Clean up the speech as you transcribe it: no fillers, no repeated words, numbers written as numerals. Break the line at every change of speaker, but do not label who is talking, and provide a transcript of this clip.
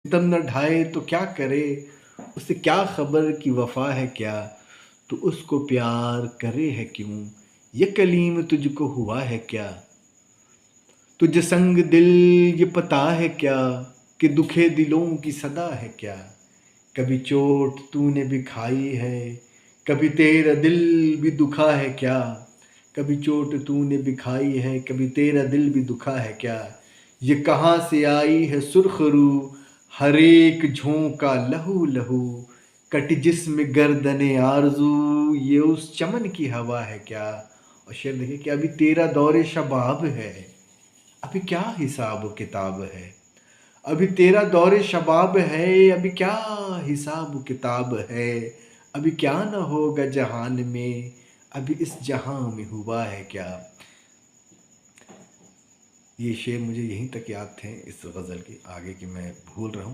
सितम न ढाए तो क्या करे, उसे क्या खबर कि वफा है क्या, तो उसको प्यार करे है क्यों, ये कलीम तुझको हुआ है क्या। तुझे संग दिल ये पता है क्या, कि दुखे दिलों की सदा है क्या। कभी चोट तूने भी खाई है, कभी तेरा दिल भी दुखा है क्या। कभी चोट तूने भी खाई है, कभी तेरा दिल भी दुखा है क्या। ये कहाँ से आई है सुर्खरू, हर एक झोंका लहू लहू। कट जिस्म गर्दने आरज़ू, ये उस चमन की हवा है क्या। और शेर देखिए कि अभी तेरा दौरे शबाब है, अभी क्या हिसाब किताब है। अभी तेरा दौरे शबाब है, अभी क्या हिसाब किताब है। अभी क्या न होगा जहान में, अभी इस जहां में हुआ है क्या। ये शेर मुझे यहीं तक याद थे इस गज़ल के, आगे की मैं भूल रहा हूँ।